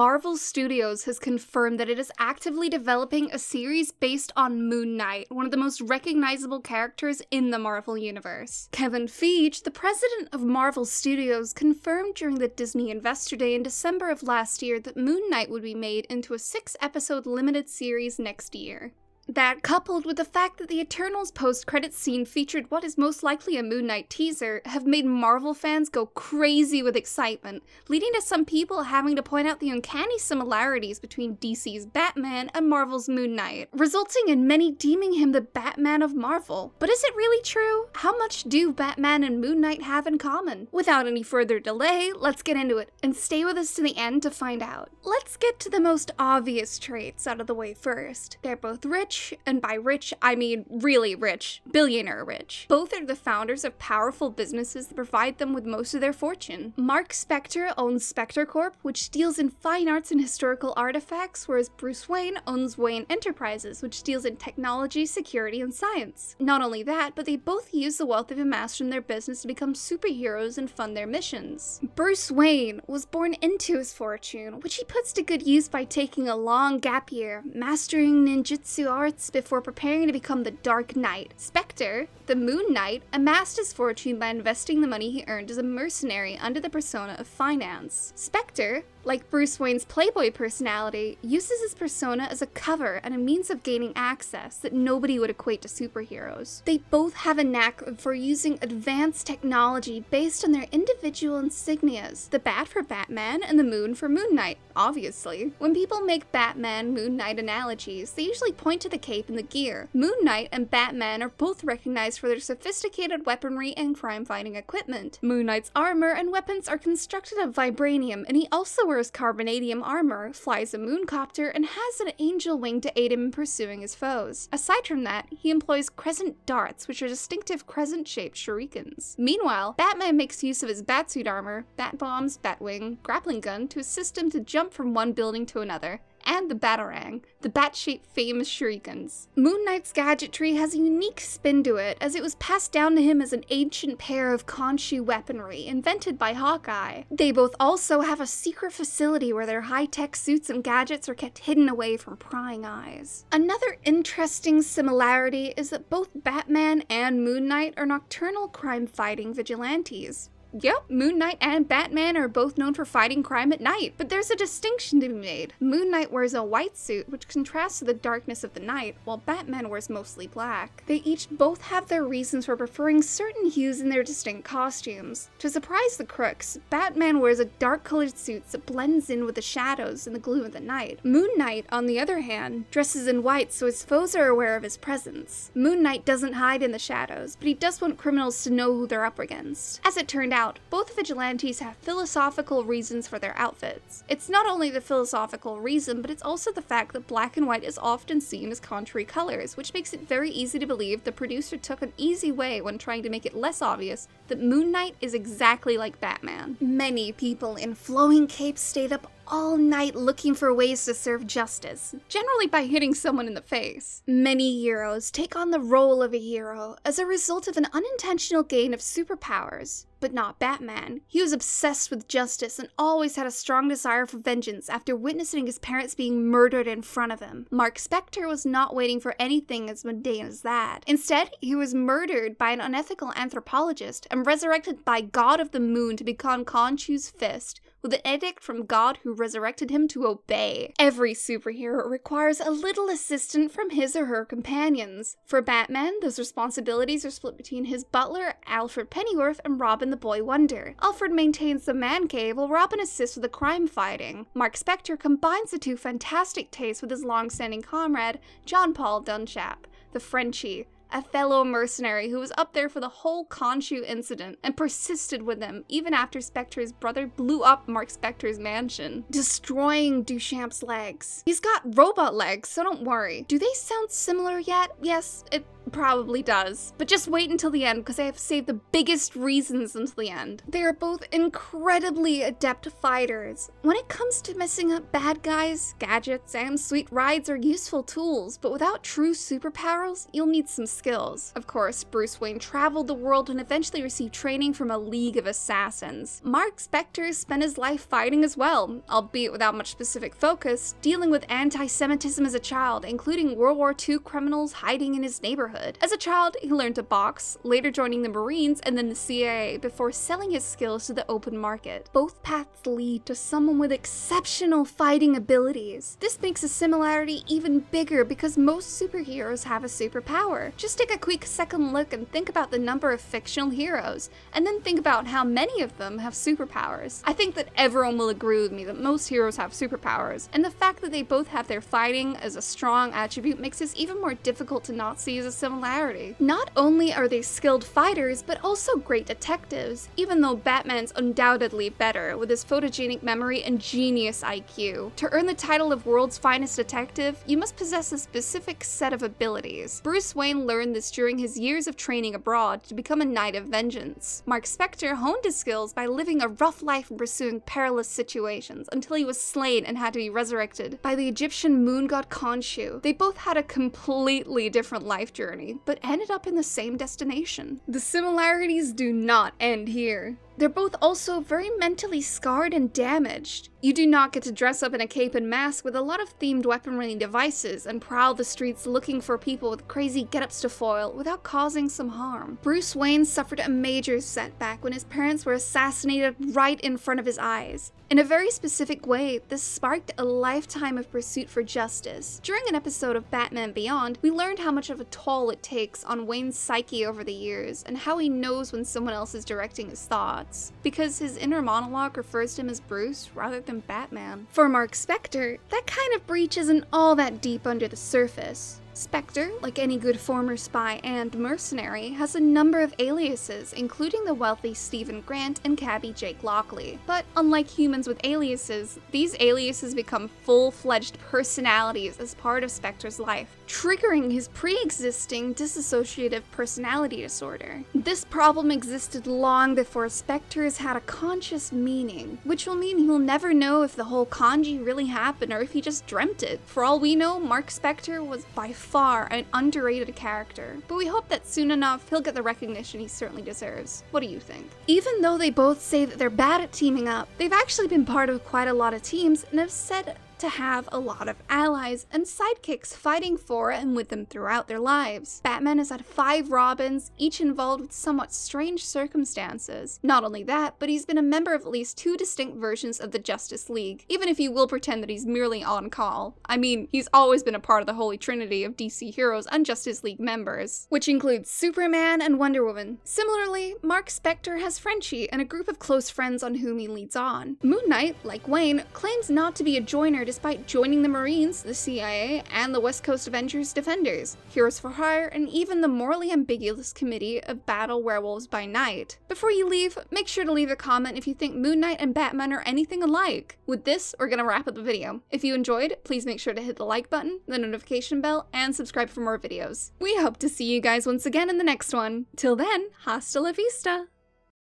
Marvel Studios has confirmed that it is actively developing a series based on Moon Knight, one of the most recognizable characters in the Marvel Universe. Kevin Feige, the president of Marvel Studios, confirmed during the Disney Investor Day in December of last year that Moon Knight would be made into a 6-episode limited series next year. That, coupled with the fact that the Eternals post-credits scene featured what is most likely a Moon Knight teaser, have made Marvel fans go crazy with excitement, leading to some people having to point out the uncanny similarities between DC's Batman and Marvel's Moon Knight, resulting in many deeming him the Batman of Marvel. But is it really true? How much do Batman and Moon Knight have in common? Without any further delay, let's get into it, and stay with us to the end to find out. Let's get to the most obvious traits out of the way first. They're both rich, and by rich, I mean really rich, billionaire rich. Both are the founders of powerful businesses that provide them with most of their fortune. Mark Spector owns Spector Corp, which deals in fine arts and historical artifacts, whereas Bruce Wayne owns Wayne Enterprises, which deals in technology, security, and science. Not only that, but they both use the wealth they've amassed from their business to become superheroes and fund their missions. Bruce Wayne was born into his fortune, which he puts to good use by taking a long gap year, mastering ninjutsu arts before preparing to become the Dark Knight. Spector, the Moon Knight, amassed his fortune by investing the money he earned as a mercenary under the persona of finance. Spector, like Bruce Wayne's playboy personality, uses his persona as a cover and a means of gaining access that nobody would equate to superheroes. They both have a knack for using advanced technology based on their individual insignias, the bat for Batman and the moon for Moon Knight, obviously. When people make Batman Moon Knight analogies, they usually point to the cape and the gear. Moon Knight and Batman are both recognized for their sophisticated weaponry and crime-fighting equipment. Moon Knight's armor and weapons are constructed of vibranium, and he also wears carbonadium armor, flies a mooncopter, and has an angel wing to aid him in pursuing his foes. Aside from that, he employs crescent darts, which are distinctive crescent-shaped shurikens. Meanwhile, Batman makes use of his batsuit armor, bat bombs, batwing, grappling gun to assist him to jump from one building to another, and the Batarang, the bat-shaped famous shurikens. Moon Knight's gadgetry has a unique spin to it, as it was passed down to him as an ancient pair of Khonshu weaponry invented by Hawkeye. They both also have a secret facility where their high-tech suits and gadgets are kept hidden away from prying eyes. Another interesting similarity is that both Batman and Moon Knight are nocturnal crime-fighting vigilantes. Yep, Moon Knight and Batman are both known for fighting crime at night, but there's a distinction to be made. Moon Knight wears a white suit, which contrasts to the darkness of the night, while Batman wears mostly black. They each both have their reasons for preferring certain hues in their distinct costumes. To surprise the crooks, Batman wears a dark-colored suit that blends in with the shadows and the gloom of the night. Moon Knight, on the other hand, dresses in white so his foes are aware of his presence. Moon Knight doesn't hide in the shadows, but he does want criminals to know who they're up against. As it turned out, both vigilantes have philosophical reasons for their outfits. It's not only the philosophical reason, but it's also the fact that black and white is often seen as contrary colors, which makes it very easy to believe the producer took an easy way when trying to make it less obvious that Moon Knight is exactly like Batman. Many people in flowing capes stayed up all night looking for ways to serve justice, generally by hitting someone in the face. Many heroes take on the role of a hero as a result of an unintentional gain of superpowers, but not Batman. He was obsessed with justice and always had a strong desire for vengeance after witnessing his parents being murdered in front of him. Mark Spector was not waiting for anything as mundane as that. Instead, he was murdered by an unethical anthropologist and resurrected by God of the Moon to become Khonshu's fist, with an edict from God who resurrected him to obey. Every superhero requires a little assistance from his or her companions. For Batman, those responsibilities are split between his butler, Alfred Pennyworth, and Robin the Boy Wonder. Alfred maintains the man cave, while Robin assists with the crime fighting. Mark Spector combines the two fantastic tastes with his long-standing comrade, John Paul Dunchap, the Frenchie, a fellow mercenary who was up there for the whole Khonshu incident and persisted with them even after Spector's brother blew up Mark Spector's mansion, destroying Duchamp's legs. He's got robot legs, so don't worry. Do they sound similar yet? Yes, it probably does. But just wait until the end, because I have saved the biggest reasons until the end. They are both incredibly adept fighters. When it comes to messing up bad guys, gadgets and sweet rides are useful tools, but without true superpowers, you'll need some skills. Of course, Bruce Wayne traveled the world and eventually received training from a league of assassins. Mark Spector spent his life fighting as well, albeit without much specific focus, dealing with anti-Semitism as a child, including World War II criminals hiding in his neighborhood. As a child, he learned to box, later joining the Marines and then the CIA before selling his skills to the open market. Both paths lead to someone with exceptional fighting abilities. This makes a similarity even bigger because most superheroes have a superpower. Just take a quick second look and think about the number of fictional heroes, and then think about how many of them have superpowers. I think that everyone will agree with me that most heroes have superpowers, and the fact that they both have their fighting as a strong attribute makes this even more difficult to not see as a similarity. Not only are they skilled fighters, but also great detectives, even though Batman's undoubtedly better with his photogenic memory and genius IQ. To earn the title of world's finest detective, you must possess a specific set of abilities. Bruce Wayne learned this during his years of training abroad to become a Knight of Vengeance. Mark Spector honed his skills by living a rough life and pursuing perilous situations until he was slain and had to be resurrected by the Egyptian moon god Khonshu. They both had a completely different life journey, but ended up in the same destination. The similarities do not end here. They're both also very mentally scarred and damaged. You do not get to dress up in a cape and mask with a lot of themed weaponry devices and prowl the streets looking for people with crazy get-ups to foil without causing some harm. Bruce Wayne suffered a major setback when his parents were assassinated right in front of his eyes. In a very specific way, this sparked a lifetime of pursuit for justice. During an episode of Batman Beyond, we learned how much of a toll it takes on Wayne's psyche over the years, and how he knows when someone else is directing his thoughts, because his inner monologue refers to him as Bruce rather than Batman. For Mark Spector, that kind of breach isn't all that deep under the surface. Spector, like any good former spy and mercenary, has a number of aliases, including the wealthy Stephen Grant and cabbie Jake Lockley. But unlike humans with aliases, these aliases become full-fledged personalities as part of Spector's life, triggering his pre-existing dissociative personality disorder. This problem existed long before Spector's had a conscious meaning, which will mean he'll never know if the whole kanji really happened or if he just dreamt it. For all we know, Mark Spector was by far an underrated character, but we hope that soon enough he'll get the recognition he certainly deserves. What do you think? Even though they both say that they're bad at teaming up, they've actually been part of quite a lot of teams and have said to have a lot of allies and sidekicks fighting for and with them throughout their lives. Batman has had 5 Robins, each involved with somewhat strange circumstances. Not only that, but he's been a member of at least 2 distinct versions of the Justice League, even if you will pretend that he's merely on call. I mean, he's always been a part of the holy trinity of DC heroes and Justice League members, which includes Superman and Wonder Woman. Similarly, Mark Spector has Frenchie and a group of close friends on whom he leads on. Moon Knight, like Wayne, claims not to be a joiner despite joining the Marines, the CIA, and the West Coast Avengers Defenders, Heroes for Hire, and even the morally ambiguous Committee of Battle Werewolves by Night. Before you leave, make sure to leave a comment if you think Moon Knight and Batman are anything alike. With this, we're gonna wrap up the video. If you enjoyed, please make sure to hit the like button, the notification bell, and subscribe for more videos. We hope to see you guys once again in the next one. Till then, hasta la vista!